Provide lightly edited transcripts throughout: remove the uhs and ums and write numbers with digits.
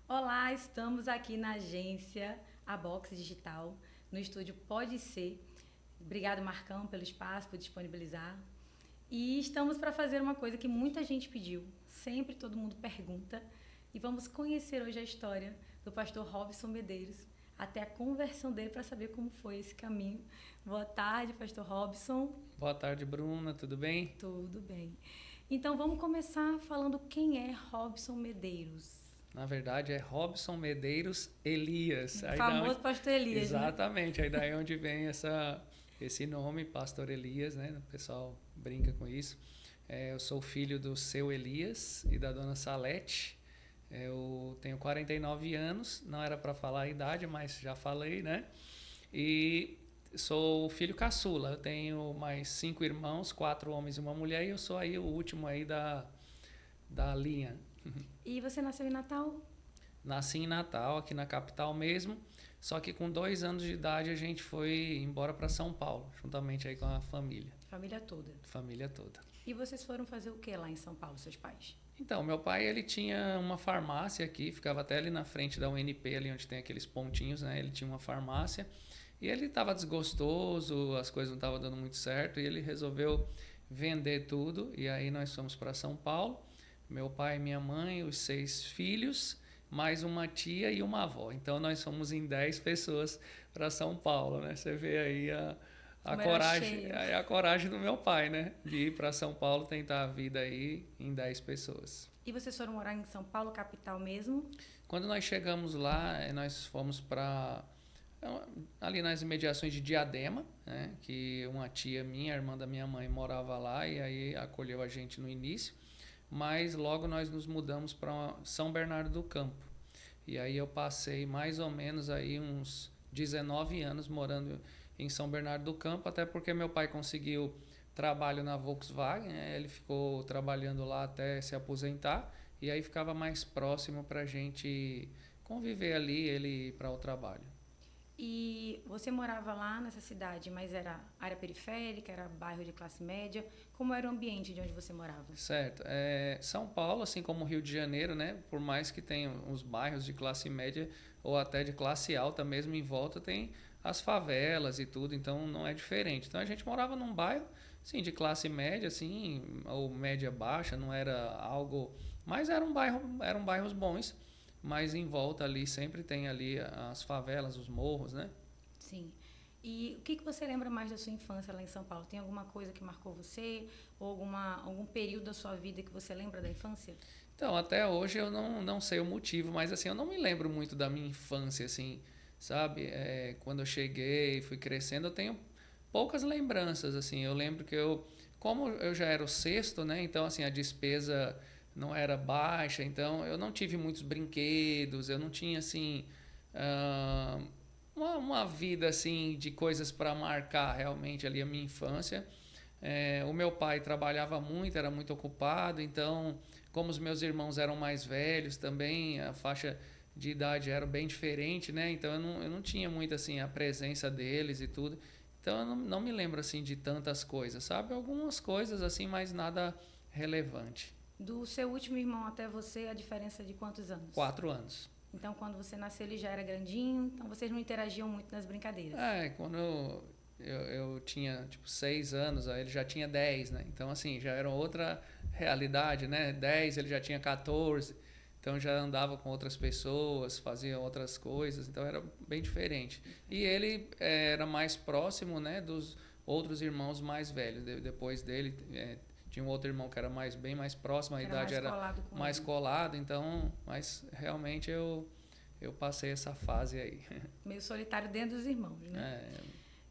Olá, estamos aqui na agência A Box Digital, no estúdio Pode Ser. Obrigado, Marcão, pelo espaço, por disponibilizar. E estamos para fazer uma coisa que muita gente pediu, sempre todo mundo pergunta, e vamos conhecer hoje a história do pastor Robson Medeiros, até a conversão dele para saber como foi esse caminho. Boa tarde, pastor Robson. Boa tarde, Bruna, tudo bem? Tudo bem. Então vamos começar falando quem é Robson Medeiros. Na verdade é Robson Medeiros Elias. O famoso pastor Elias, né? Exatamente, aí daí é onde vem esse nome, Pastor Elias, né? O pessoal brinca com isso. Eu sou filho do seu Elias e da dona Salete. Eu tenho 49 anos, não era para falar a idade, mas já falei, né? E sou filho caçula. Eu tenho mais 5 irmãos, 4 homens e uma mulher, e eu sou aí o último aí da linha. E você nasceu em Natal? Nasci em Natal, aqui na capital mesmo, só que com 2 anos de idade a gente foi embora para São Paulo, juntamente aí com a família. Família toda. Família toda. E vocês foram fazer o que lá em São Paulo, seus pais? Então, meu pai, ele tinha uma farmácia aqui, ficava até ali na frente da UNP, ali onde tem aqueles pontinhos, né? Ele tinha uma farmácia e ele estava desgostoso, as coisas não estavam dando muito certo e ele resolveu vender tudo. E aí nós fomos para São Paulo, meu pai, minha mãe, os 6 filhos, mais uma tia e uma avó. Então nós fomos em 10 pessoas para São Paulo, né? Você vê aí a Como era coragem, cheio. a coragem do meu pai, né? De ir para São Paulo tentar a vida aí em 10 pessoas. E vocês foram morar em São Paulo, capital mesmo? Quando nós chegamos lá, nós fomos para ali nas imediações de Diadema, né? Que uma tia minha, irmã da minha mãe, morava lá e aí acolheu a gente no início. Mas logo nós nos mudamos para São Bernardo do Campo. E aí eu passei mais ou menos aí uns 19 anos morando em São Bernardo do Campo, até porque meu pai conseguiu trabalho na Volkswagen, né? Ele ficou trabalhando lá até se aposentar e aí ficava mais próximo para a gente conviver ali, ele ir para o trabalho. E você morava lá nessa cidade, mas era área periférica, era bairro de classe média? Como era o ambiente de onde você morava? Certo. São Paulo, assim como o Rio de Janeiro, né? Por mais que tenha uns bairros de classe média ou até de classe alta mesmo em volta, tem as favelas e tudo, então não é diferente. Então a gente morava num bairro, sim, de classe média, assim, ou média baixa, não era algo, mas eram bairros bons, mas em volta ali sempre tem ali as favelas, os morros, né? Sim. E o que você lembra mais da sua infância lá em São Paulo? Tem alguma coisa que marcou você? Ou algum período da sua vida que você lembra da infância? Então, até hoje eu não sei o motivo, mas assim, eu não me lembro muito da minha infância, assim, sabe? Quando eu cheguei, fui crescendo, eu tenho poucas lembranças, assim. Eu lembro que como eu já era o sexto, né? Então, assim, a despesa não era baixa, então eu não tive muitos brinquedos, eu não tinha, assim, ah, uma vida, assim, de coisas para marcar realmente ali a minha infância. O meu pai trabalhava muito, era muito ocupado, então, como os meus irmãos eram mais velhos também, a faixa de idade era bem diferente, né? Então eu não tinha muito assim a presença deles e tudo. Então eu não me lembro assim de tantas coisas, sabe? Algumas coisas assim, mas nada relevante. Do seu último irmão até você, a diferença de quantos anos? 4 anos. Então, quando você nasceu, ele já era grandinho, então vocês não interagiam muito nas brincadeiras. Quando eu tinha tipo 6 anos, aí ele já tinha 10, né? Então, assim, já era outra realidade, né? 10, ele já tinha 14, então já andava com outras pessoas, fazia outras coisas, então era bem diferente. E ele era mais próximo, né, dos outros irmãos mais velhos. Depois dele, tinha um outro irmão que era bem mais próximo, a Era idade mais era colado com mais ele. colada, então, mas realmente eu passei essa fase aí. Meio solitário dentro dos irmãos, né? É,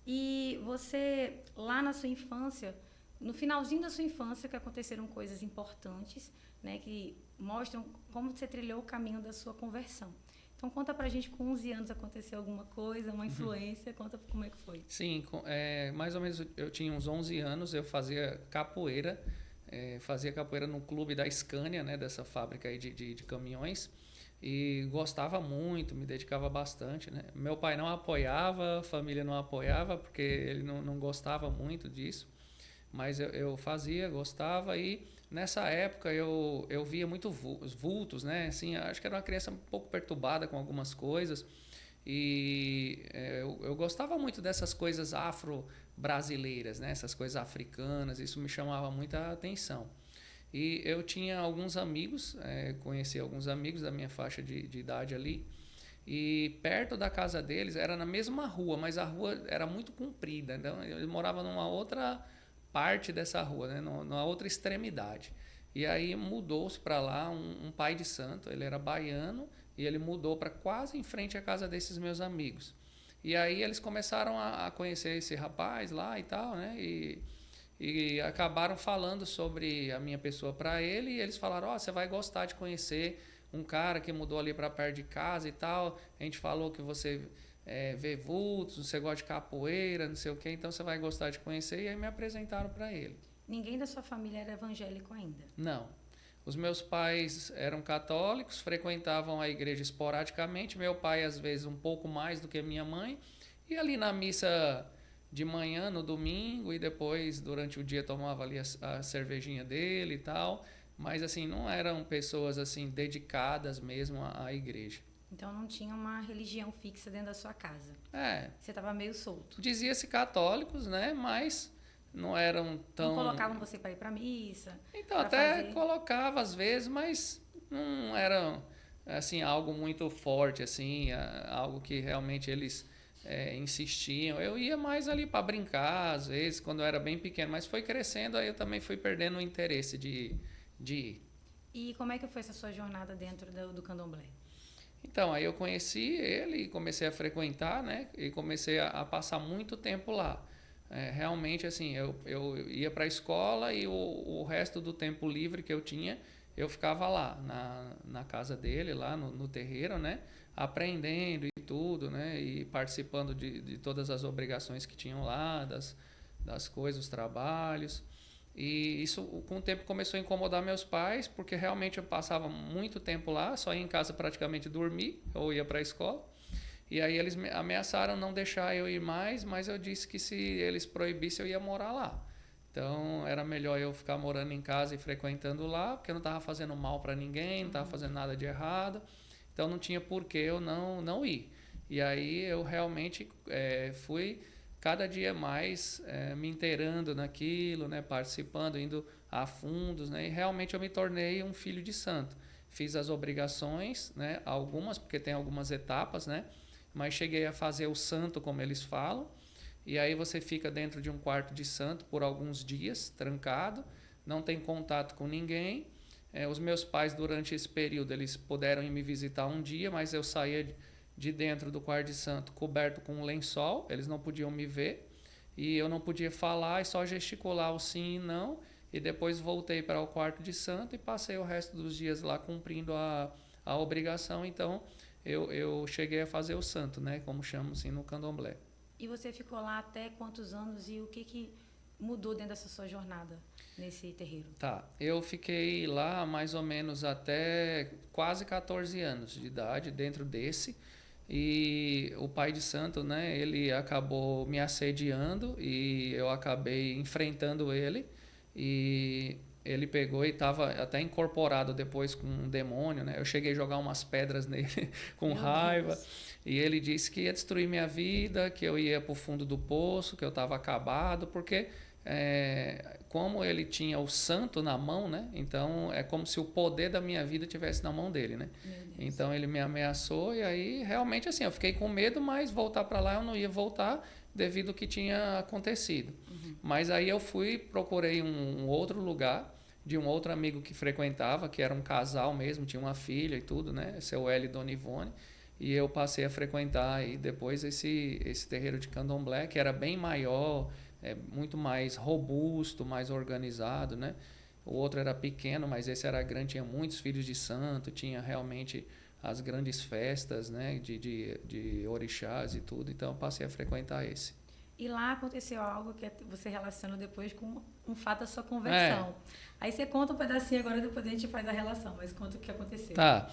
E você, lá na sua infância, no finalzinho da sua infância, que aconteceram coisas importantes, né, que mostram como você trilhou o caminho da sua conversão. Então, conta pra gente, com 11 anos aconteceu alguma coisa, uma influência, conta como é que foi. sim, mais ou menos eu tinha uns 11 anos, eu fazia capoeira no clube da Scania, né, dessa fábrica aí de caminhões, e gostava muito, me dedicava bastante, né. Meu pai não apoiava, a família não apoiava, porque ele não gostava muito disso, mas eu fazia, gostava e Nessa época eu via muito os vultos, né? Assim, acho que era uma criança um pouco perturbada com algumas coisas. E eu gostava muito dessas coisas afro-brasileiras, né? Essas coisas africanas, isso me chamava muita atenção. E eu tinha alguns amigos, conheci alguns amigos da minha faixa de idade ali, e perto da casa deles era na mesma rua, mas a rua era muito comprida, então eles moravam numa outra parte dessa rua, né? Numa outra extremidade. E aí mudou-se para lá um pai de santo, ele era baiano, e ele mudou para quase em frente à casa desses meus amigos. E aí eles começaram a conhecer esse rapaz lá e tal, né? E acabaram falando sobre a minha pessoa para ele, e eles falaram: ó, você vai gostar de conhecer um cara que mudou ali para perto de casa e tal. A gente falou que você vê vultos, você gosta de capoeira, não sei o quê, então você vai gostar de conhecer. E aí me apresentaram para ele. Ninguém da sua família era evangélico ainda? Não. Os meus pais eram católicos, frequentavam a igreja esporadicamente. Meu pai, às vezes, um pouco mais do que minha mãe. E ali na missa de manhã, no domingo, e depois, durante o dia, tomava ali a cervejinha dele e tal. Mas, assim, não eram pessoas, assim, dedicadas mesmo à igreja. Então não tinha uma religião fixa dentro da sua casa. Você estava meio solto. Dizia-se católicos, né? Mas não eram tão... Não colocavam você para ir para missa? Então, até colocava às vezes, mas não era, assim, algo muito forte, assim, algo que realmente eles insistiam. Eu ia mais ali para brincar, às vezes, quando eu era bem pequeno, mas foi crescendo, aí eu também fui perdendo o interesse de ir. E como é que foi essa sua jornada dentro do candomblé? Então, aí eu conheci ele e comecei a frequentar, né? E comecei a passar muito tempo lá. Realmente, assim, eu ia para a escola e o resto do tempo livre que eu tinha, eu ficava lá, na casa dele, lá no terreiro, né? Aprendendo e tudo, né? E participando de todas as obrigações que tinham lá, das coisas, os trabalhos. E isso, com o tempo, começou a incomodar meus pais, porque realmente eu passava muito tempo lá, só ia em casa praticamente dormir, ou ia para a escola. E aí eles ameaçaram não deixar eu ir mais, mas eu disse que se eles proibissem, eu ia morar lá. Então, era melhor eu ficar morando em casa e frequentando lá, porque eu não estava fazendo mal para ninguém, não estava fazendo nada de errado. Então, não tinha por que eu não ir. E aí eu realmente fui cada dia mais me inteirando naquilo, né, participando, indo a fundos, né, e realmente eu me tornei um filho de santo. Fiz as obrigações, né, algumas, porque tem algumas etapas, né, mas cheguei a fazer o santo, como eles falam, e aí você fica dentro de um quarto de santo por alguns dias, trancado, não tem contato com ninguém. Os meus pais, durante esse período, eles puderam ir me visitar um dia, mas eu saía de dentro do quarto de santo coberto com um lençol, eles não podiam me ver, e eu não podia falar e só gesticular o sim e não, e depois voltei para o quarto de santo e passei o resto dos dias lá cumprindo a obrigação. Então, eu cheguei a fazer o santo, né, como chamam assim no candomblé. E você ficou lá até quantos anos e o que mudou dentro dessa sua jornada nesse terreiro? Tá, eu fiquei lá mais ou menos até quase 14 anos de idade dentro desse, e o pai de santo, né, ele acabou me assediando e eu acabei enfrentando ele, e ele pegou e estava até incorporado depois com um demônio, né? Eu cheguei a jogar umas pedras nele com raiva. E ele disse que ia destruir minha vida, que eu ia para o fundo do poço, que eu estava acabado, porque como ele tinha o santo na mão, né? Então é como se o poder da minha vida estivesse na mão dele, né? Então ele me ameaçou e aí realmente assim, eu fiquei com medo, mas voltar para lá eu não ia voltar devido ao que tinha acontecido. Mas aí eu procurei um outro lugar, de um outro amigo que frequentava, que era um casal mesmo, tinha uma filha e tudo, né? Seu Hélio e Dona Ivone. E eu passei a frequentar aí depois esse terreiro de candomblé, que era bem maior, muito mais robusto, mais organizado, né? O outro era pequeno, mas esse era grande, tinha muitos filhos de santo, tinha realmente as grandes festas, né? de orixás e tudo. Então eu passei a frequentar esse. E lá aconteceu algo que você relaciona depois com um fato da sua conversão. Aí você conta um pedacinho agora, depois a gente faz a relação, mas conta o que aconteceu. Tá.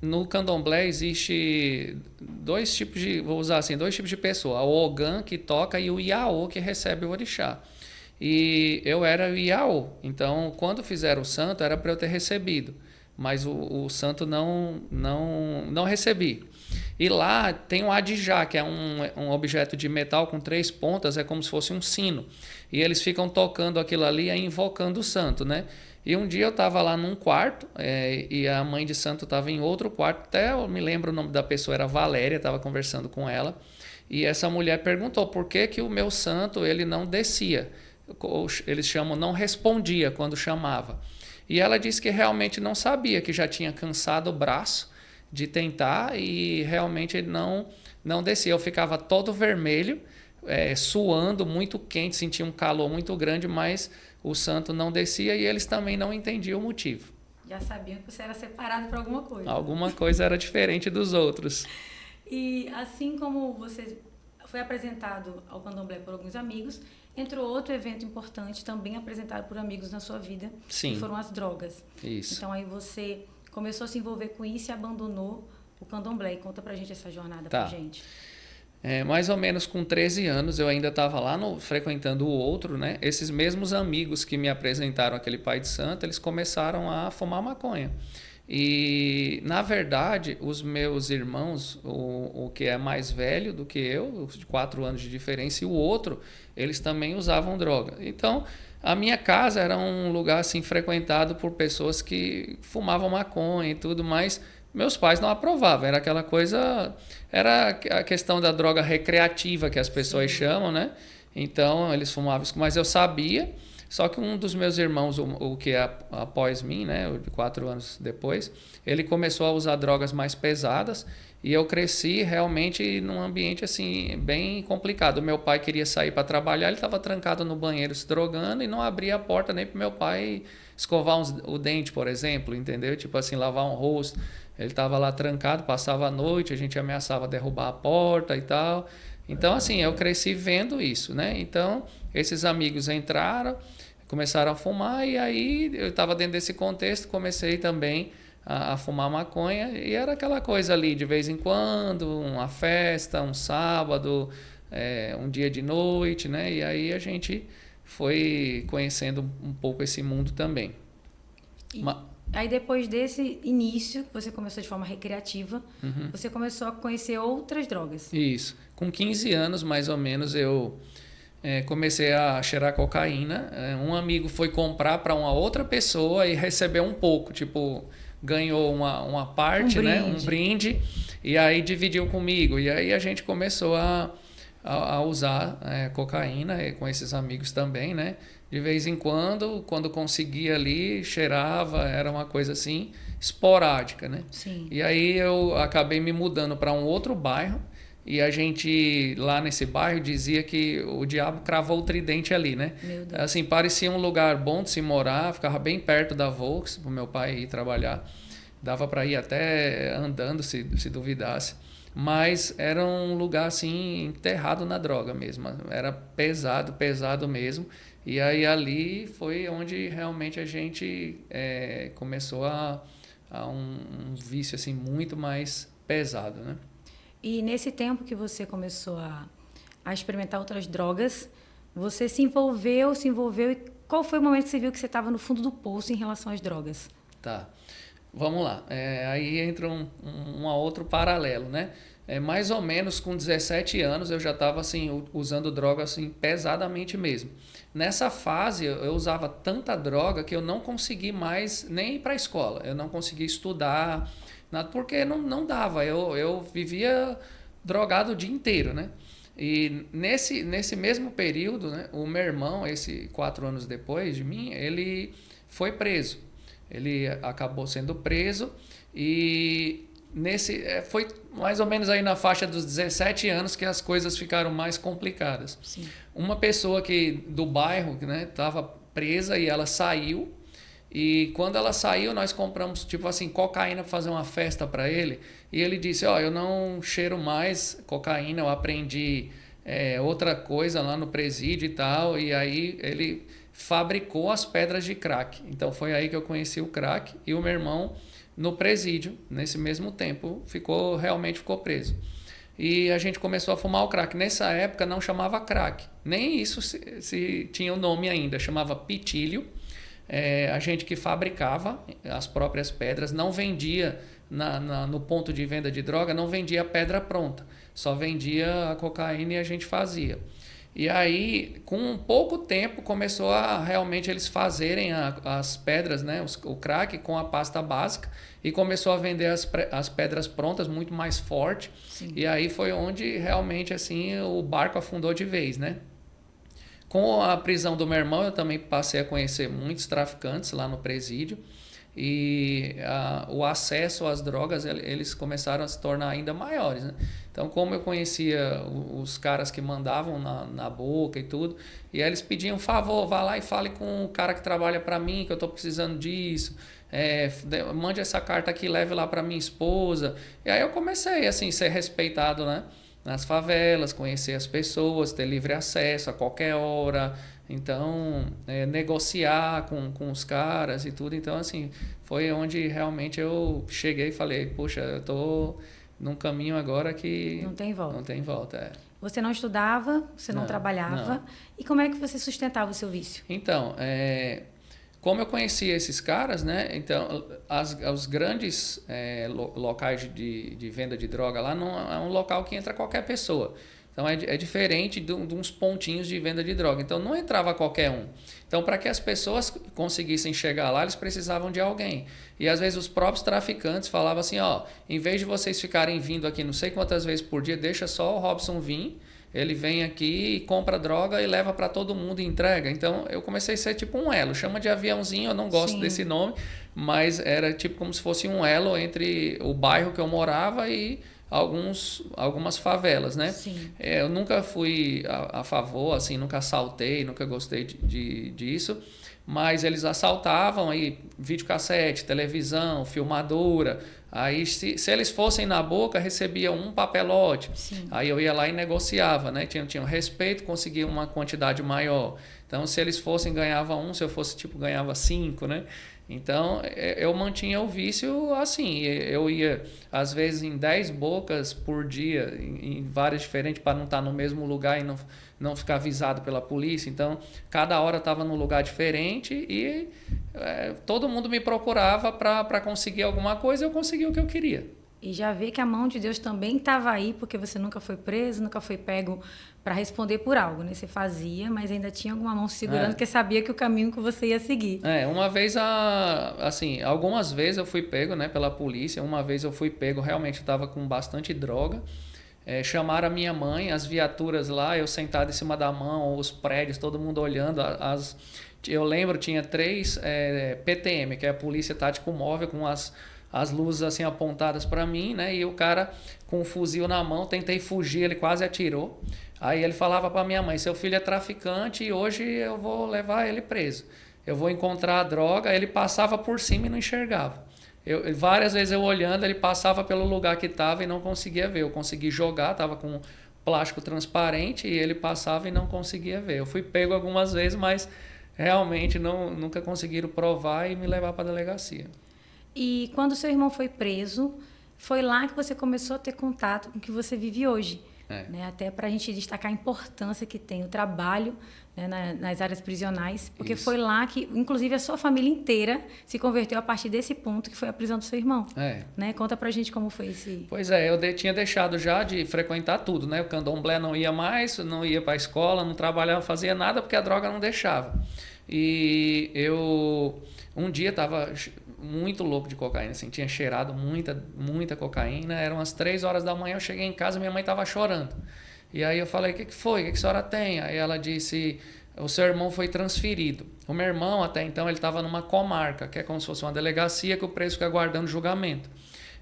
No candomblé existe dois tipos de pessoa. O Ogã, que toca, e o Iaô, que recebe o orixá. e eu era o Iaô. Então, quando fizeram o santo, era para eu ter recebido, mas o santo não recebi. E lá tem um adijá, que é um objeto de metal com 3 pontas, é como se fosse um sino. E eles ficam tocando aquilo ali e invocando o santo, né? E um dia eu estava lá num quarto, e a mãe de santo estava em outro quarto, até eu me lembro o nome da pessoa, era Valéria, estava conversando com ela. E essa mulher perguntou por que que o meu santo ele não descia. Eles chamam não respondia quando chamava. E ela disse que realmente não sabia, que já tinha cansado o braço de tentar e realmente ele não descia. Eu ficava todo vermelho, suando, muito quente, sentia um calor muito grande, mas o santo não descia e eles também não entendiam o motivo. Já sabiam que você era separado por alguma coisa. Alguma coisa era diferente dos outros. E assim como você foi apresentado ao candomblé por alguns amigos, entrou outro evento importante também apresentado por amigos na sua vida, Sim. que foram as drogas. Isso. Então aí você começou a se envolver com isso e abandonou o candomblé. Conta pra gente essa jornada, Tá. pra gente. Mais ou menos com 13 anos, eu ainda estava lá frequentando o outro, né? Esses mesmos amigos que me apresentaram aquele pai de santo, eles começaram a fumar maconha. E, na verdade, os meus irmãos, o que é mais velho do que eu, de 4 anos de diferença, e o outro, eles também usavam droga. Então, a minha casa era um lugar assim frequentado por pessoas que fumavam maconha e tudo, mas meus pais não aprovavam. Era aquela coisa, era a questão da droga recreativa que as pessoas chamam, né? Então, eles fumavam isso, mas eu sabia. Só que um dos meus irmãos, o que é após mim, né, 4 anos depois, ele começou a usar drogas mais pesadas e eu cresci realmente num ambiente assim bem complicado. Meu pai queria sair para trabalhar, ele estava trancado no banheiro se drogando e não abria a porta nem para meu pai escovar o dente, por exemplo, entendeu? Tipo assim, lavar um rosto. Ele estava lá trancado, passava a noite, a gente ameaçava derrubar a porta e tal. Então, assim, eu cresci vendo isso, né? Então, esses amigos entraram, começaram a fumar e aí eu estava dentro desse contexto, comecei também a fumar maconha e era aquela coisa ali, de vez em quando, uma festa, um sábado, um dia de noite, né? E aí a gente foi conhecendo um pouco esse mundo também. Aí depois desse início, que você começou de forma recreativa, você começou a conhecer outras drogas. Isso. Com 15 anos, mais ou menos, eu comecei a cheirar cocaína. Um amigo foi comprar para uma outra pessoa e recebeu um pouco, tipo, ganhou uma parte, um brinde, e aí dividiu comigo. E aí a gente começou a usar cocaína com esses amigos também, né? De vez em quando conseguia ali, cheirava, era uma coisa assim, esporádica, né? Sim. E aí eu acabei me mudando para um outro bairro, e a gente, lá nesse bairro, dizia que o diabo cravou o tridente ali, né? Meu Deus. Assim, parecia um lugar bom de se morar, ficava bem perto da Volks, para o meu pai ir trabalhar. Dava para ir até andando, se duvidasse. Mas era um lugar, assim, enterrado na droga mesmo. Era pesado, pesado mesmo. E aí ali foi onde realmente a gente começou a um vício, assim, muito mais pesado, né? E nesse tempo que você começou a experimentar outras drogas, você se envolveu e qual foi o momento que você viu que você estava no fundo do poço em relação às drogas? Tá, vamos lá. Aí entra um outro paralelo, né? Mais ou menos com 17 anos eu já estava assim, usando droga assim, pesadamente mesmo. Nessa fase eu usava tanta droga que eu não consegui mais nem ir para a escola, eu não conseguia estudar, nada, porque não dava, eu vivia drogado o dia inteiro, né? E nesse mesmo período, né, o meu irmão, 4 anos depois de mim, ele foi preso. Ele acabou sendo preso e foi mais ou menos aí na faixa dos 17 anos que as coisas ficaram mais complicadas. Sim. Uma pessoa do bairro, né, estava presa e ela saiu. E quando ela saiu, nós compramos, tipo assim, cocaína para fazer uma festa para ele. E ele disse, eu não cheiro mais cocaína, eu aprendi outra coisa lá no presídio e tal. E aí ele fabricou as pedras de crack. Então foi aí que eu conheci o crack. E o meu irmão, no presídio, nesse mesmo tempo, ficou preso. e a gente começou a fumar o crack. Nessa época não chamava crack, nem isso se tinha o nome ainda, chamava pitilho. A gente que fabricava as próprias pedras, não vendia no ponto de venda de droga, não vendia a pedra pronta, só vendia a cocaína e a gente fazia. E aí, com pouco tempo, começou a realmente eles fazerem as pedras, né, o crack com a pasta básica, e começou a vender as pedras prontas muito mais forte. Sim. E aí foi onde realmente assim o barco afundou de vez, né? Com a prisão do meu irmão, eu também passei a conhecer muitos traficantes lá no presídio. E o acesso às drogas, eles começaram a se tornar ainda maiores, né? Então, como eu conhecia os caras que mandavam na boca e tudo, e aí eles pediam, favor, vá lá e fale com o cara que trabalha para mim, que eu estou precisando disso, mande essa carta aqui, leve lá para minha esposa. E aí eu comecei, assim, ser respeitado, né? Nas favelas, conhecer as pessoas, ter livre acesso a qualquer hora, então negociar com os caras e tudo. Então, assim, foi onde realmente eu cheguei e falei, poxa, eu tô num caminho agora que não tem volta. Não tem volta, Você não estudava, você não trabalhava. Não. E como é que você sustentava o seu vício? Então, como eu conhecia esses caras, né? Então, os grandes locais de venda de droga lá não é um local que entra qualquer pessoa. Então, é diferente de uns pontinhos de venda de droga. Então, não entrava qualquer um. Então, para que as pessoas conseguissem chegar lá, eles precisavam de alguém. E, às vezes, os próprios traficantes falavam assim, ó, em vez de vocês ficarem vindo aqui não sei quantas vezes por dia, deixa só o Robson vir. Ele vem aqui e compra droga e leva para todo mundo e entrega. Então, eu comecei a ser tipo um elo. Chama de aviãozinho, eu não gosto desse nome, mas era tipo como se fosse um elo entre o bairro que eu morava e algumas favelas, né? Sim. Eu nunca fui a favor, assim, nunca assaltei, nunca gostei disso, mas eles assaltavam aí videocassete, televisão, filmadora. Aí, se eles fossem na boca, recebia um papelote. Sim. Aí eu ia lá e negociava, né? Tinha respeito, conseguia uma quantidade maior. Então, se eles fossem, ganhava um. Se eu fosse, ganhava 5, né? Então, eu mantinha o vício assim. Eu ia, às vezes, em 10 bocas por dia, em várias diferentes, para não estar no mesmo lugar e não ficar avisado pela polícia. Então, cada hora estava num lugar diferente e todo mundo me procurava para conseguir alguma coisa e eu consegui o que eu queria. E já vê que a mão de Deus também estava aí, porque você nunca foi preso, nunca foi pego para responder por algo, né? Você fazia, mas ainda tinha alguma mão segurando, porque sabia que o caminho que você ia seguir. Uma vez, assim, algumas vezes eu fui pego, né, pela polícia. Uma vez eu fui pego, realmente estava com bastante droga. Chamaram a minha mãe, as viaturas lá, eu sentado em cima da mão, os prédios, todo mundo olhando. Eu lembro, tinha 3 PTM, que é a Polícia Tático Móvel, com as luzes assim apontadas para mim, né? E o cara com o fuzil na mão, tentei fugir, ele quase atirou. Aí ele falava para minha mãe, seu filho é traficante e hoje eu vou levar ele preso. Eu vou encontrar a droga. Ele passava por cima e não enxergava. Várias vezes eu olhando, ele passava pelo lugar que estava e não conseguia ver. Eu consegui jogar, estava com plástico transparente e ele passava e não conseguia ver. Eu fui pego algumas vezes, mas realmente nunca conseguiram provar e me levar para a delegacia. E quando seu irmão foi preso, foi lá que você começou a ter contato com o que você vive hoje. Né? Até para a gente destacar a importância que tem o trabalho, né, nas áreas prisionais, porque foi lá que, inclusive, a sua família inteira se converteu a partir desse ponto, que foi a prisão do seu irmão. Né? Conta pra gente como foi esse... Pois eu tinha deixado já de frequentar tudo, né? O candomblé não ia mais, não ia para a escola, não trabalhava, não fazia nada, porque a droga não deixava. E eu, um dia, estava muito louco de cocaína, assim, tinha cheirado muita cocaína, eram umas 3 horas da manhã, eu cheguei em casa, minha mãe estava chorando. E aí eu falei, o que foi? O que a senhora tem? Aí ela disse, o seu irmão foi transferido. O meu irmão, até então, ele estava numa comarca, que é como se fosse uma delegacia que o preso fica aguardando julgamento.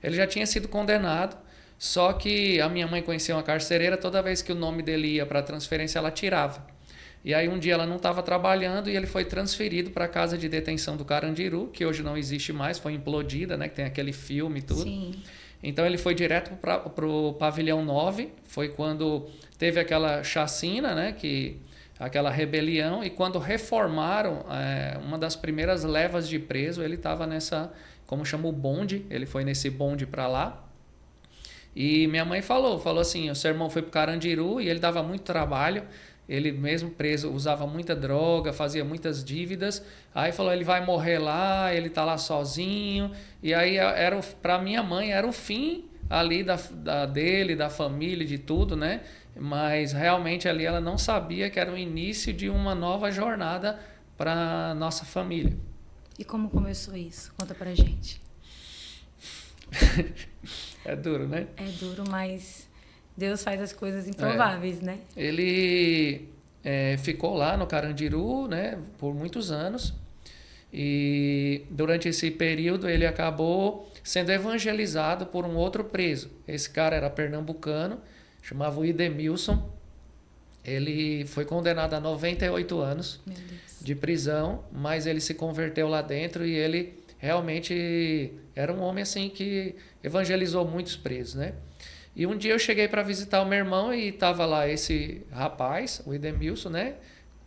Ele já tinha sido condenado, só que a minha mãe conhecia uma carcereira, toda vez que o nome dele ia para transferência, ela tirava. E aí um dia ela não estava trabalhando e ele foi transferido para a casa de detenção do Carandiru, que hoje não existe mais, foi implodida, né? Que tem aquele filme e tudo. Sim. Então ele foi direto para o pavilhão 9, foi quando teve aquela chacina, né? Aquela rebelião, e quando reformaram uma das primeiras levas de preso, ele estava nessa, como chama o bonde, ele foi nesse bonde para lá. E minha mãe falou assim, o seu irmão foi pro Carandiru e ele dava muito trabalho. Ele mesmo preso usava muita droga, fazia muitas dívidas. Aí falou, ele vai morrer lá, ele tá lá sozinho. E aí para minha mãe era o fim ali dele, da família, de tudo, né? Mas realmente ali ela não sabia que era o início de uma nova jornada para nossa família. E como começou isso? Conta pra gente. É duro, né? É duro, mas Deus faz as coisas improváveis, né? Ele ficou lá no Carandiru, né, por muitos anos. E durante esse período ele acabou sendo evangelizado por um outro preso. Esse cara era pernambucano, chamava Idemilson. Ele foi condenado a 98 anos de prisão, mas ele se converteu lá dentro e ele realmente era um homem assim que evangelizou muitos presos, né? E um dia eu cheguei para visitar o meu irmão e estava lá esse rapaz, o Idemilson, né?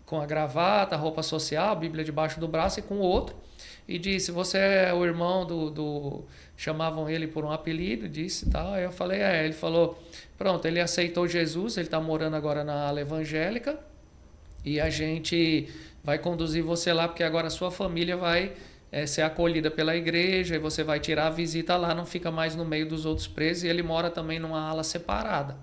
Com a gravata, roupa social, a Bíblia debaixo do braço e com o outro. E disse, você é o irmão do... Chamavam ele por um apelido, disse e tal. Aí eu falei, Ele falou, pronto, ele aceitou Jesus, ele está morando agora na ala evangélica. E a gente vai conduzir você lá, porque agora a sua família vai ser acolhida pela igreja. E você vai tirar a visita lá, não fica mais no meio dos outros presos. E ele mora também numa ala separada.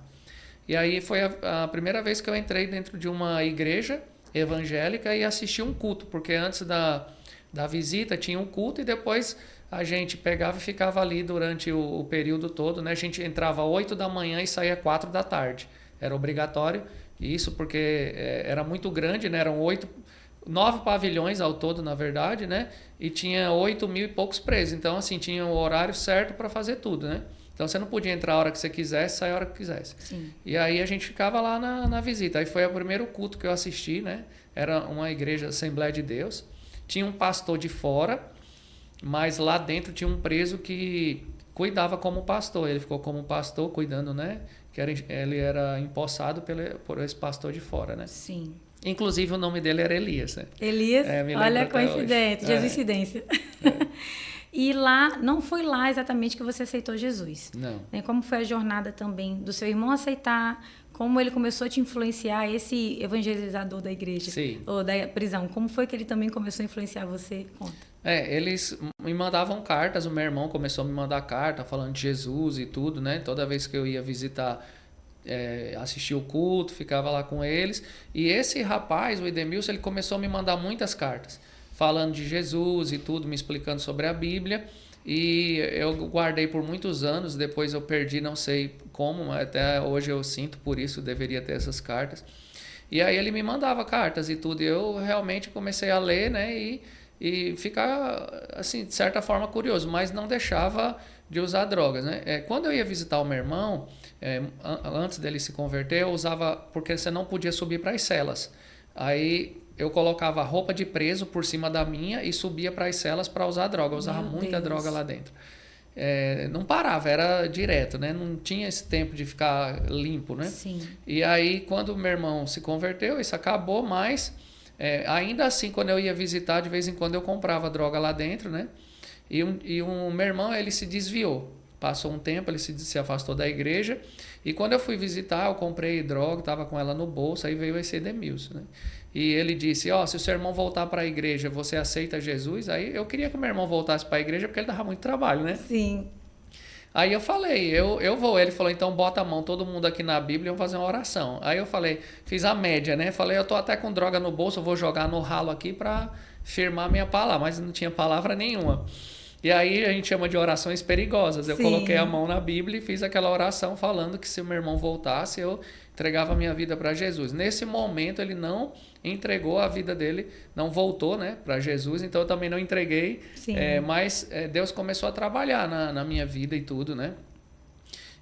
E aí foi a primeira vez que eu entrei dentro de uma igreja evangélica e assisti um culto, porque antes da visita tinha um culto e depois a gente pegava e ficava ali durante o período todo, né? A gente entrava às 8 da manhã e saía às 4 da tarde. Era obrigatório isso porque era muito grande, né? Eram 9 pavilhões ao todo, na verdade, né? E tinha 8.000 e poucos presos. Então, assim, tinha o horário certo para fazer tudo, né? Então, você não podia entrar a hora que você quisesse, sair a hora que quisesse. Sim. E aí a gente ficava lá na visita. Aí foi o primeiro culto que eu assisti, né? Era uma igreja Assembleia de Deus. Tinha um pastor de fora, mas lá dentro tinha um preso que cuidava como pastor. Ele ficou como pastor, cuidando, né? Ele era empossado por esse pastor de fora, né? Sim. Inclusive o nome dele era Elias, né? Elias? Olha a coincidência, Jesuicidência. E lá, não foi lá exatamente que você aceitou Jesus. Não. Como foi a jornada também do seu irmão aceitar, como ele começou a te influenciar, esse evangelizador da igreja, Sim. Ou da prisão, como foi que ele também começou a influenciar você? Conta. Eles me mandavam cartas, o meu irmão começou a me mandar carta falando de Jesus e tudo, né? Toda vez que eu ia visitar, assistir o culto, ficava lá com eles. E esse rapaz, o Idemilson, ele começou a me mandar muitas cartas, falando de Jesus e tudo, me explicando sobre a Bíblia. E eu guardei por muitos anos, depois eu perdi, não sei como, mas até hoje eu sinto por isso, deveria ter essas cartas. E aí ele me mandava cartas e tudo, e eu realmente comecei a ler, né, e ficar, assim, de certa forma curioso, mas não deixava de usar drogas, né. Quando eu ia visitar o meu irmão, antes dele se converter, eu usava, porque você não podia subir para as celas. Aí eu colocava roupa de preso por cima da minha e subia para as celas para usar droga. Eu usava muita droga lá dentro. Não parava, era direto, né? Não tinha esse tempo de ficar limpo, né? Sim. E aí, quando o meu irmão se converteu, isso acabou, mas ainda assim, quando eu ia visitar, de vez em quando eu comprava droga lá dentro, né? E o meu irmão, ele se desviou. Passou um tempo, ele se afastou da igreja. E quando eu fui visitar, eu comprei droga, estava com ela no bolso, aí veio esse Idemilson, né? E ele disse, se o seu irmão voltar para a igreja, você aceita Jesus? Aí eu queria que o meu irmão voltasse para a igreja, porque ele dava muito trabalho, né? Sim. Aí eu falei, eu vou. Ele falou, então bota a mão todo mundo aqui na Bíblia e vamos fazer uma oração. Aí eu falei, fiz a média, né? Falei, eu tô até com droga no bolso, eu vou jogar no ralo aqui para firmar minha palavra. Mas não tinha palavra nenhuma. E aí a gente chama de orações perigosas. Eu coloquei a mão na Bíblia e fiz aquela oração falando que se o meu irmão voltasse, eu entregava a minha vida para Jesus. Nesse momento ele não entregou a vida dele, não voltou, né, para Jesus, então eu também não entreguei. Mas Deus começou a trabalhar na minha vida e tudo, né?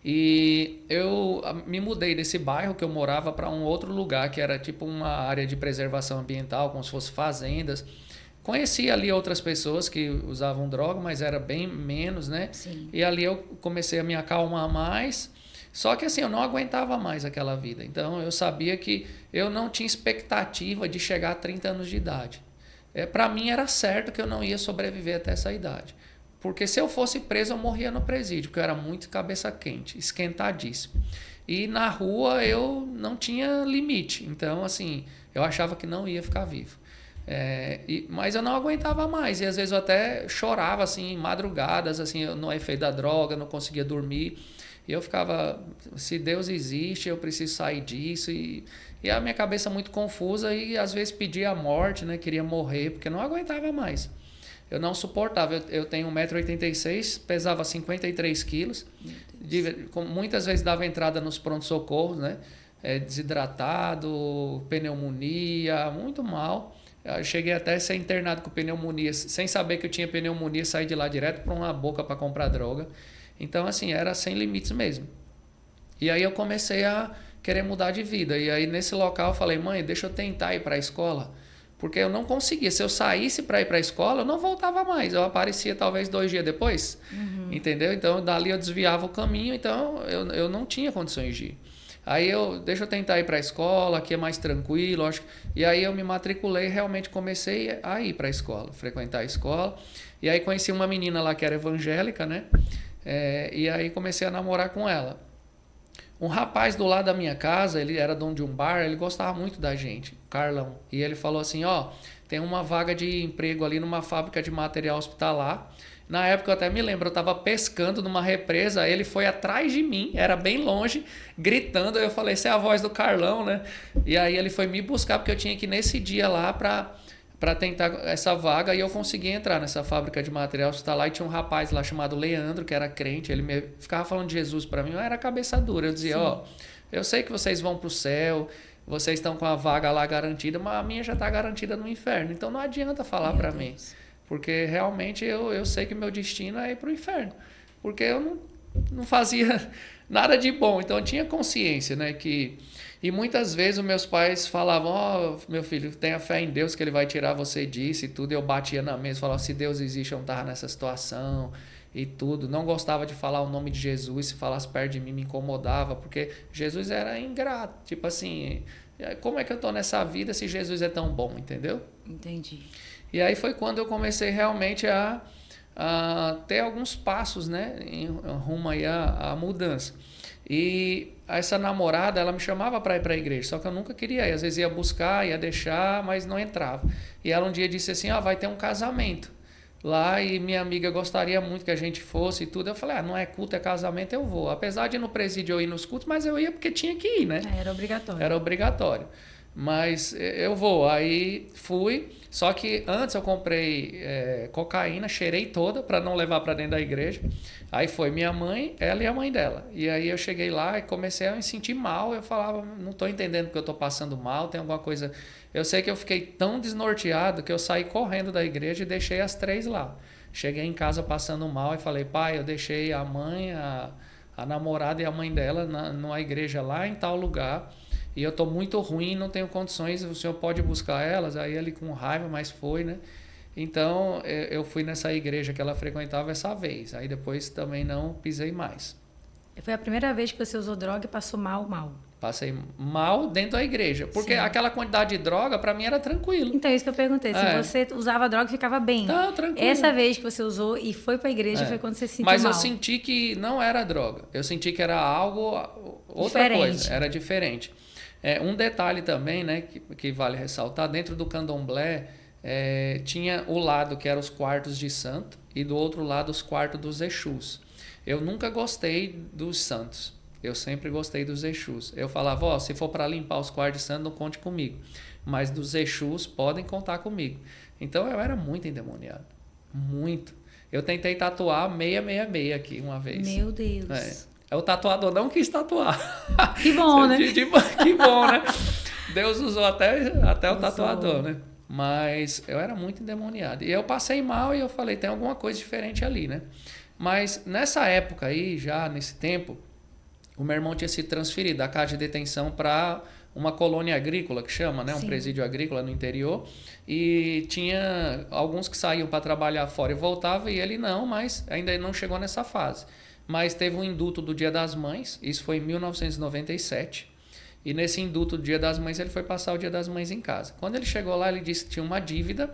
E eu me mudei desse bairro que eu morava para um outro lugar, que era tipo uma área de preservação ambiental, como se fosse fazendas. Conheci ali outras pessoas que usavam droga, mas era bem menos, né? Sim. E ali eu comecei a me acalmar mais. Só que assim, eu não aguentava mais aquela vida. Então eu sabia que eu não tinha expectativa de chegar a 30 anos de idade. Para mim era certo que eu não ia sobreviver até essa idade. porque se eu fosse preso eu morria no presídio, porque eu era muito cabeça quente, esquentadíssimo. E na rua eu não tinha limite, então assim, eu achava que não ia ficar vivo. Mas eu não aguentava mais, e às vezes eu até chorava assim, madrugadas, assim, no efeito da droga, não conseguia dormir. E eu ficava, se Deus existe, eu preciso sair disso. E a minha cabeça muito confusa e às vezes pedia a morte, né? Queria morrer, porque eu não aguentava mais. Eu não suportava. Eu tenho 1,86 m, pesava 53 quilos. Muitas vezes dava entrada nos pronto-socorros, né? Desidratado, pneumonia, muito mal. Eu cheguei até a ser internado com pneumonia, sem saber que eu tinha pneumonia, saí de lá direto para uma boca para comprar droga. Então, assim, era sem limites mesmo. E aí eu comecei a querer mudar de vida. E aí, nesse local, eu falei, mãe, deixa eu tentar ir para a escola. Porque eu não conseguia. Se eu saísse para ir para a escola, eu não voltava mais. Eu aparecia talvez 2 dias depois. Entendeu? Então, dali eu desviava o caminho. Então, eu não tinha condições de ir. Aí, deixa eu tentar ir para a escola, aqui é mais tranquilo. Acho. E aí, eu me matriculei e realmente comecei a ir para a escola, frequentar a escola. E aí, conheci uma menina lá que era evangélica, né? E aí comecei a namorar com ela. Um rapaz do lado da minha casa, ele era dono de um bar, ele gostava muito da gente, Carlão. E ele falou assim, tem uma vaga de emprego ali numa fábrica de material hospitalar. Na época eu até me lembro, eu estava pescando numa represa, ele foi atrás de mim, era bem longe, gritando. Eu falei, essa é a voz do Carlão, né? E aí ele foi me buscar, porque eu tinha que ir nesse dia lá para tentar essa vaga, e eu consegui entrar nessa fábrica de material hospitalar. E tinha um rapaz lá chamado Leandro, que era crente, ele ficava falando de Jesus para mim, eu era cabeça dura, eu dizia, eu sei que vocês vão para o céu, vocês estão com a vaga lá garantida, mas a minha já está garantida no inferno, então não adianta falar para mim, porque realmente eu sei que meu destino é ir para o inferno, porque eu não fazia nada de bom, então eu tinha consciência, né, que... E muitas vezes os meus pais falavam, meu filho, tenha fé em Deus que Ele vai tirar você disso e tudo. Eu batia na mesa, falava, se Deus existe, eu não estava nessa situação e tudo. Não gostava de falar o nome de Jesus, se falasse perto de mim me incomodava, porque Jesus era ingrato. Tipo assim, como é que eu estou nessa vida se Jesus é tão bom, entendeu? Entendi. E aí foi quando eu comecei realmente a ter alguns passos, né, em rumo aí à mudança. E essa namorada, ela me chamava para ir para a igreja, só que eu nunca queria ir. Às vezes ia buscar, ia deixar, mas não entrava. E ela um dia disse assim, vai ter um casamento lá e minha amiga gostaria muito que a gente fosse e tudo. Eu falei, não é culto, é casamento, eu vou. Apesar de ir no presídio eu ir nos cultos, mas eu ia porque tinha que ir, né? Era obrigatório. Era obrigatório. Mas eu vou. Aí fui, só que antes eu comprei cocaína, cheirei toda para não levar para dentro da igreja. Aí foi minha mãe, ela e a mãe dela. E aí eu cheguei lá e comecei a me sentir mal. Eu falava, não estou entendendo porque eu estou passando mal, tem alguma coisa... Eu sei que eu fiquei tão desnorteado que eu saí correndo da igreja e deixei as 3 lá. Cheguei em casa passando mal e falei, pai, eu deixei a mãe, a namorada e a mãe dela numa igreja lá em tal lugar. E eu estou muito ruim, não tenho condições, o senhor pode buscar elas? Aí ele com raiva, mas foi, né? Então, eu fui nessa igreja que ela frequentava essa vez. Aí depois também não pisei mais. Foi a primeira vez que você usou droga e passou mal? Passei mal dentro da igreja. Porque aquela quantidade de droga, para mim, era tranquilo. Então, isso que eu perguntei. Se você usava droga, ficava bem. Não, tranquilo. Essa vez que você usou e foi para a igreja foi quando você se sentiu mal. Mas eu mal. senti que não era droga. Eu senti que era algo... outra diferente. Coisa. Era diferente. Um detalhe também, né, que vale ressaltar. Dentro do candomblé... tinha o lado que eram os quartos de santo e do outro lado os quartos dos Exus. Eu nunca gostei dos santos, eu sempre gostei dos Exus. Eu falava, se for para limpar os quartos de santo, não conte comigo, mas dos Exus podem contar comigo. Então eu era muito endemoniado, muito. Eu tentei tatuar 666 aqui uma vez. Meu Deus. O tatuador não quis tatuar. Que bom, né? Que bom, né? Deus usou até o tatuador, né? Mas eu era muito endemoniado. E eu passei mal e eu falei, tem alguma coisa diferente ali, né? Mas nessa época aí, já nesse tempo, o meu irmão tinha sido transferido da casa de detenção para uma colônia agrícola, que chama, né? Um presídio agrícola no interior. E tinha alguns que saíam para trabalhar fora e voltavam, e ele não, mas ainda não chegou nessa fase. Mas teve um indulto do Dia das Mães, isso foi em 1997. E nesse induto do Dia das Mães, ele foi passar o Dia das Mães em casa. Quando ele chegou lá, ele disse que tinha uma dívida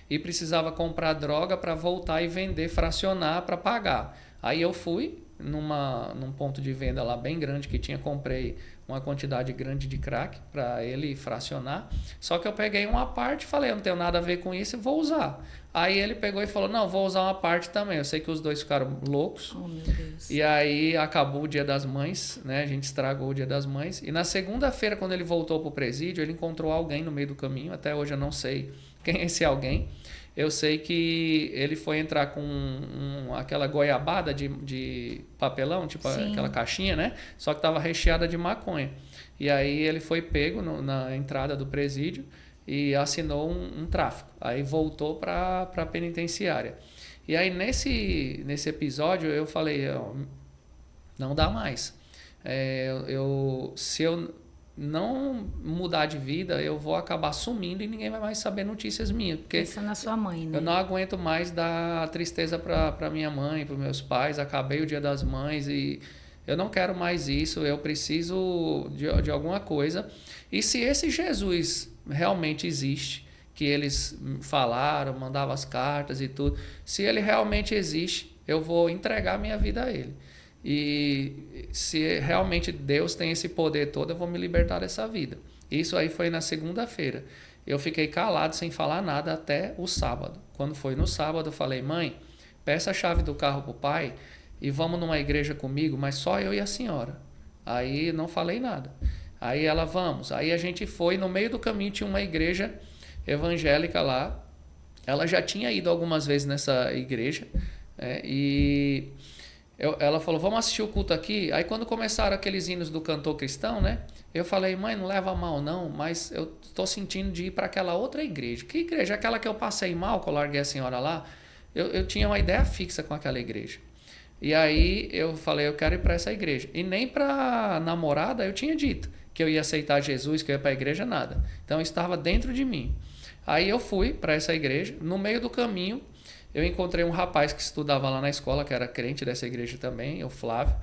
e precisava comprar droga para voltar e vender, fracionar para pagar. Aí eu fui num ponto de venda lá bem grande que tinha, comprei uma quantidade grande de crack para ele fracionar. Só que eu peguei uma parte e falei, eu não tenho nada a ver com isso e vou usar. Aí ele pegou e falou, não, vou usar uma parte também. Eu sei que os dois ficaram loucos. Oh, meu Deus. E aí acabou o Dia das Mães, né? A gente estragou o Dia das Mães. E na segunda-feira, quando ele voltou pro presídio, ele encontrou alguém no meio do caminho. Até hoje eu não sei quem é esse alguém. Eu sei que ele foi entrar com aquela goiabada de papelão, tipo Sim. aquela caixinha, né? Só que estava recheada de maconha. E aí ele foi pego na entrada do presídio e assinou um tráfico. Aí voltou para a penitenciária. E aí nesse episódio eu falei, não dá mais. Se eu não mudar de vida, eu vou acabar sumindo e ninguém vai mais saber notícias minhas. Porque pensa na sua mãe, né? eu não aguento mais dar tristeza para minha mãe, para meus pais. Acabei o Dia das Mães e eu não quero mais isso. Eu preciso de alguma coisa. E se esse Jesus realmente existe, que eles falaram, mandavam as cartas e tudo, se ele realmente existe, eu vou entregar minha vida a ele. E se realmente Deus tem esse poder todo, eu vou me libertar dessa vida. Isso aí foi na segunda-feira. Eu fiquei calado, sem falar nada, até o sábado. Quando foi no sábado, eu falei, mãe, peça a chave do carro pro pai e vamos numa igreja comigo, mas só eu e a senhora. Aí não falei nada. Aí ela, vamos. Aí a gente foi, no meio do caminho tinha uma igreja evangélica lá. Ela já tinha ido algumas vezes nessa igreja, e ela falou, vamos assistir o culto aqui. Aí quando começaram aqueles hinos do cantor cristão, né? Eu falei, mãe, não leva mal não, mas eu estou sentindo de ir para aquela outra igreja. Que igreja? Aquela que eu passei mal, que eu larguei a senhora lá. Eu tinha uma ideia fixa com aquela igreja. E aí eu falei, eu quero ir para essa igreja. E nem para namorada eu tinha dito que eu ia aceitar Jesus, que eu ia para a igreja, nada. Então estava dentro de mim. Aí eu fui para essa igreja. No meio do caminho, eu encontrei um rapaz que estudava lá na escola, que era crente dessa igreja também, o Flávio.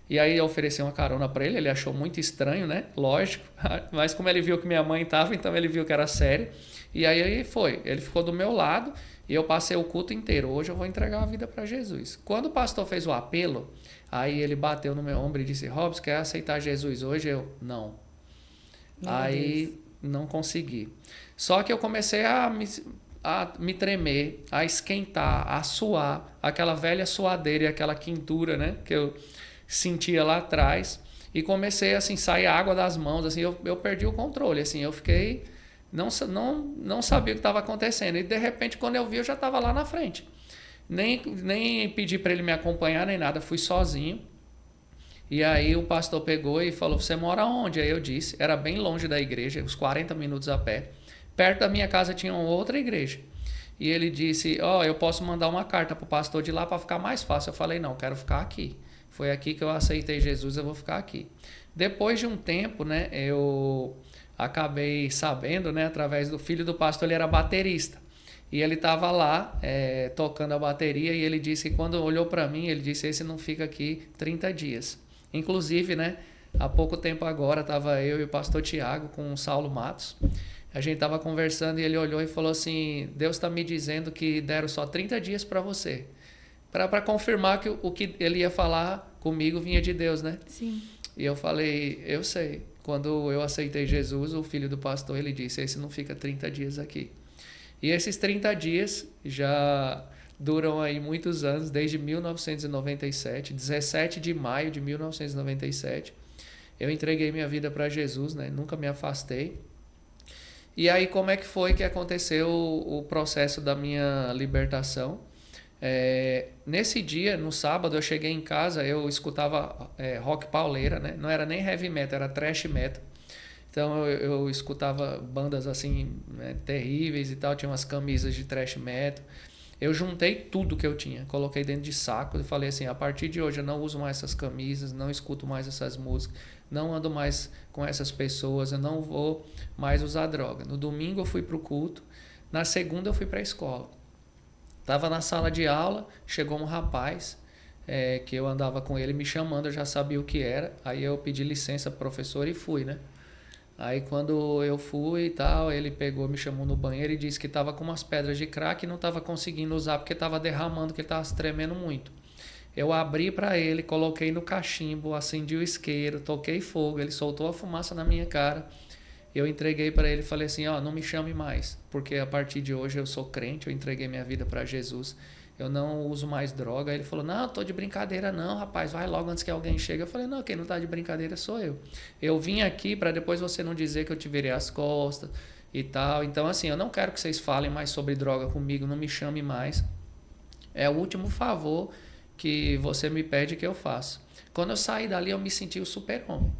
E aí eu ofereci uma carona para ele, ele achou muito estranho, né? Lógico. Mas como ele viu que minha mãe estava, então ele viu que era sério. E aí foi, ele ficou do meu lado e eu passei o culto inteiro. Hoje eu vou entregar a vida para Jesus. Quando o pastor fez o apelo, aí ele bateu no meu ombro e disse, Robson, quer aceitar Jesus hoje? Eu, não. Aí não consegui. Só que eu comecei a me tremer, a esquentar, a suar, aquela velha suadeira e aquela quentura, né, que eu sentia lá atrás, e comecei assim, sair água das mãos, assim, eu perdi o controle, assim, eu fiquei, não sabia o que estava acontecendo, e de repente quando eu vi eu já estava lá na frente, nem pedi para ele me acompanhar nem nada, fui sozinho. E aí o pastor pegou e falou, você mora onde? Aí eu disse, era bem longe da igreja, uns 40 minutos a pé. Perto da minha casa tinha outra igreja. E ele disse, eu posso mandar uma carta para o pastor de lá para ficar mais fácil. Eu falei, não, quero ficar aqui. Foi aqui que eu aceitei Jesus, eu vou ficar aqui. Depois de um tempo, né, eu acabei sabendo, né, através do filho do pastor, ele era baterista. E ele estava lá tocando a bateria e ele disse que quando olhou para mim, ele disse, esse não fica aqui 30 dias. Inclusive, né, há pouco tempo agora, estava eu e o pastor Tiago com o Saulo Matos. A gente estava conversando e ele olhou e falou assim, Deus está me dizendo que deram só 30 dias para você. Para confirmar que o que ele ia falar comigo vinha de Deus, né? Sim. E eu falei, eu sei. Quando eu aceitei Jesus, o filho do pastor, ele disse, esse não fica 30 dias aqui. E esses 30 dias já duram aí muitos anos, desde 1997, 17 de maio de 1997. Eu entreguei minha vida para Jesus, né? Nunca me afastei. E aí, como é que foi que aconteceu o processo da minha libertação? Nesse dia, no sábado, eu cheguei em casa, eu escutava rock pauleira, né? Não era nem heavy metal, era thrash metal. Então eu escutava bandas assim, né, terríveis e tal, tinha umas camisas de thrash metal. Eu juntei tudo que eu tinha, coloquei dentro de saco e falei assim, a partir de hoje eu não uso mais essas camisas, não escuto mais essas músicas, não ando mais com essas pessoas, eu não vou mais usar droga. No domingo eu fui para o culto, na segunda eu fui para a escola. Estava na sala de aula, chegou um rapaz, que eu andava com ele me chamando, eu já sabia o que era, aí eu pedi licença pro professor e fui, né? Aí quando eu fui e tal, ele pegou, me chamou no banheiro e disse que estava com umas pedras de crack e não estava conseguindo usar porque estava derramando, que ele estava se tremendo muito. Eu abri para ele, coloquei no cachimbo, acendi o isqueiro, toquei fogo, ele soltou a fumaça na minha cara. Eu entreguei para ele e falei assim, ó, não me chame mais, porque a partir de hoje eu sou crente, eu entreguei minha vida para Jesus. Eu não uso mais droga. Aí ele falou, não, tô de brincadeira não, rapaz, vai logo antes que alguém chegue. Eu falei, não, quem não tá de brincadeira sou eu. Eu vim aqui para depois você não dizer que eu te virei as costas e tal. Então, assim, eu não quero que vocês falem mais sobre droga comigo, não me chame mais. É o último favor que você me pede que eu faço. Quando eu saí dali, eu me senti o super-homem.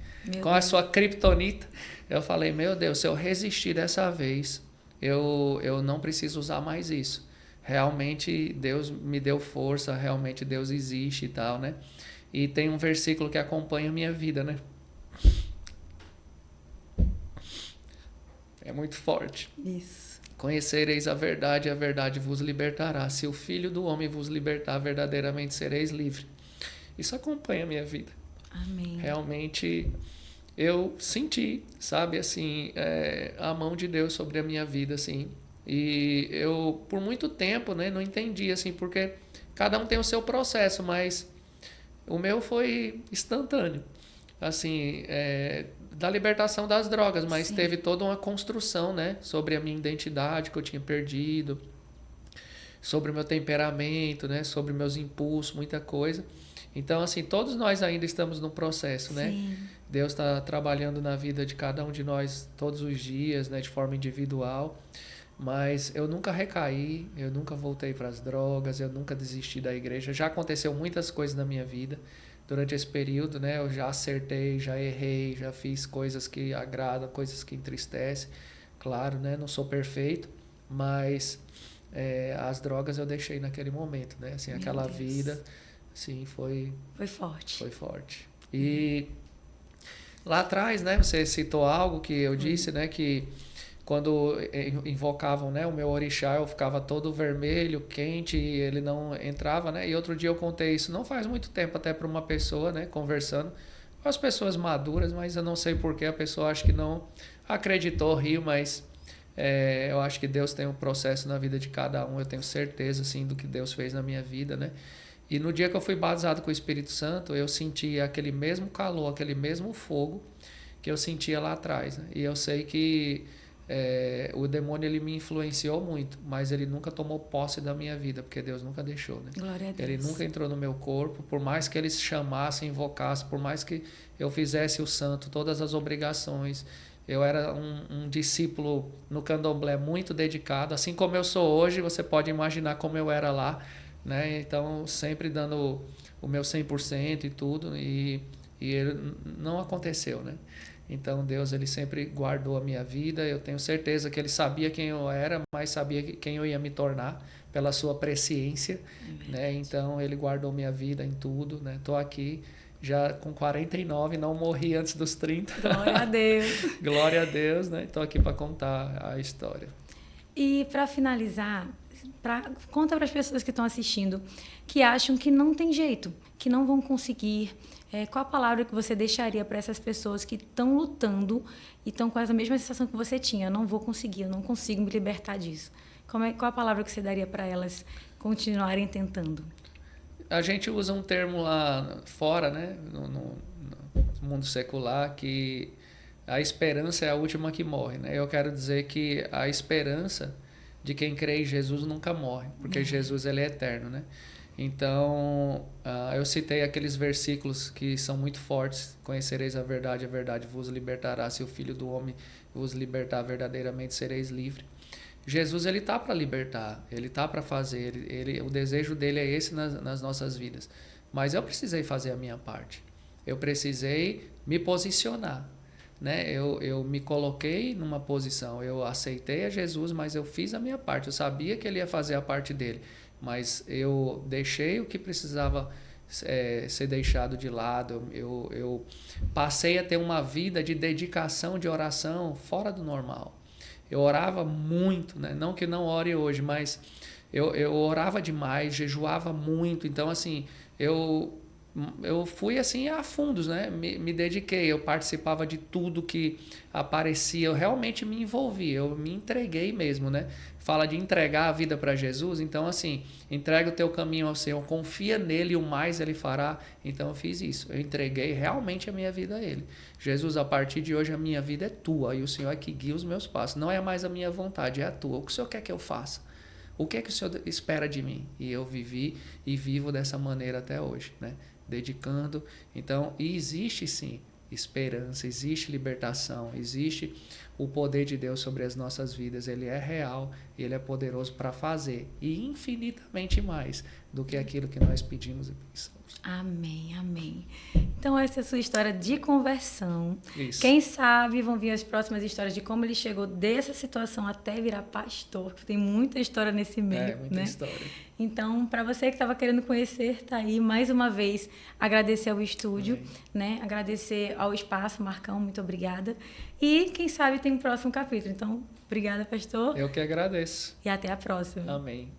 Com a sua criptonita, eu falei, meu Deus, se eu resistir dessa vez, eu não preciso usar mais isso. Realmente Deus me deu força, realmente Deus existe e tal, né? E tem um versículo que acompanha a minha vida, né? É muito forte. Isso. Conhecereis a verdade vos libertará. Se o Filho do Homem vos libertar, verdadeiramente sereis livres. Isso acompanha a minha vida. Amém. Realmente eu senti, sabe, assim, a mão de Deus sobre a minha vida, assim. E eu, por muito tempo, né, não entendi, assim, porque cada um tem o seu processo, mas o meu foi instantâneo, assim, da libertação das drogas, mas Sim. teve toda uma construção, né, sobre a minha identidade que eu tinha perdido, sobre o meu temperamento, né, sobre meus impulsos, muita coisa. Então, assim, todos nós ainda estamos no processo, né? Sim. Deus está trabalhando na vida de cada um de nós todos os dias, né, de forma individual. Mas eu nunca recaí, eu nunca voltei para as drogas, eu nunca desisti da igreja. Já aconteceu muitas coisas na minha vida durante esse período, né? Eu já acertei, já errei, já fiz coisas que agradam, coisas que entristecem. Claro, né? Não sou perfeito, mas as drogas eu deixei naquele momento, né? Assim, Meu aquela Deus. vida, sim, foi forte. foi forte. E lá atrás, né? Você citou algo que eu disse, né? Que quando invocavam, né, o meu orixá, eu ficava todo vermelho, quente, e ele não entrava, né? E outro dia eu contei isso, não faz muito tempo, até para uma pessoa, né, conversando com as pessoas maduras, mas eu não sei porquê, a pessoa acho que não acreditou, riu, mas eu acho que Deus tem um processo na vida de cada um, eu tenho certeza, assim, do que Deus fez na minha vida, né? E no dia que eu fui batizado com o Espírito Santo, eu senti aquele mesmo calor, aquele mesmo fogo que eu sentia lá atrás, né? E eu sei que o demônio ele me influenciou muito, mas ele nunca tomou posse da minha vida, porque Deus nunca deixou, né? Glória a Deus. Ele nunca entrou no meu corpo, por mais que eles chamassem, invocassem, por mais que eu fizesse o santo, todas as obrigações. Eu era um discípulo no candomblé muito dedicado, assim como eu sou hoje, você pode imaginar como eu era lá, né? Então, sempre dando o meu 100% e tudo, e ele não aconteceu, né? Então Deus ele sempre guardou a minha vida. Eu tenho certeza que ele sabia quem eu era, mas sabia quem eu ia me tornar pela sua presciência, né? Então ele guardou minha vida em tudo, né? Tô aqui já com 49, não morri antes dos 30. Glória a Deus. Glória a Deus, né? Tô aqui para contar a história. E para finalizar, conta para as pessoas que estão assistindo que acham que não tem jeito, que não vão conseguir. Qual a palavra que você deixaria para essas pessoas que estão lutando e estão com essa mesma sensação que você tinha? Eu não vou conseguir, eu não consigo me libertar disso. Qual a palavra que você daria para elas continuarem tentando? A gente usa um termo lá fora, né, no mundo secular, que a esperança é a última que morre, né? Eu quero dizer que a esperança de quem crê em Jesus nunca morre, porque Jesus ele é eterno, né? Então, eu citei aqueles versículos que são muito fortes. Conhecereis a verdade vos libertará. Se o Filho do Homem vos libertar, verdadeiramente sereis livres. Jesus, ele está para libertar, ele está para fazer, o desejo dele é esse nas nossas vidas. Mas eu precisei fazer a minha parte. Eu precisei me posicionar, né? Eu me coloquei numa posição, eu aceitei a Jesus, mas eu fiz a minha parte. Eu sabia que ele ia fazer a parte dele, mas eu deixei o que precisava ser deixado de lado. Eu passei a ter uma vida de dedicação, de oração fora do normal. Eu orava muito, né? Não que não ore hoje, mas eu orava demais, jejuava muito. Então, assim, eu eu fui assim a fundos, né? Me dediquei, eu participava de tudo que aparecia, eu realmente me envolvi, eu me entreguei mesmo, né? Fala de entregar a vida para Jesus, então assim, entrega o teu caminho ao Senhor, confia nele e o mais ele fará. Então eu fiz isso, eu entreguei realmente a minha vida a ele. Jesus, a partir de hoje a minha vida é tua e o Senhor é que guia os meus passos. Não é mais a minha vontade, é a tua. O que o Senhor quer que eu faça? O que é que o Senhor espera de mim? E eu vivi e vivo dessa maneira até hoje, né? Dedicando. Então, e existe sim esperança, existe libertação, existe o poder de Deus sobre as nossas vidas. Ele é real, ele é poderoso para fazer e infinitamente mais do que aquilo que nós pedimos e pensamos. Amém, amém. Então, essa é a sua história de conversão. Isso. Quem sabe vão vir as próximas histórias de como ele chegou dessa situação até virar pastor. Tem muita história nesse meio, muita né? história. Então, para você que estava querendo conhecer, tá aí mais uma vez agradecer ao estúdio, né? Agradecer ao espaço, Marcão, muito obrigada. E quem sabe tem um próximo capítulo. Então, obrigada, pastor. Eu que agradeço. E até a próxima. Amém.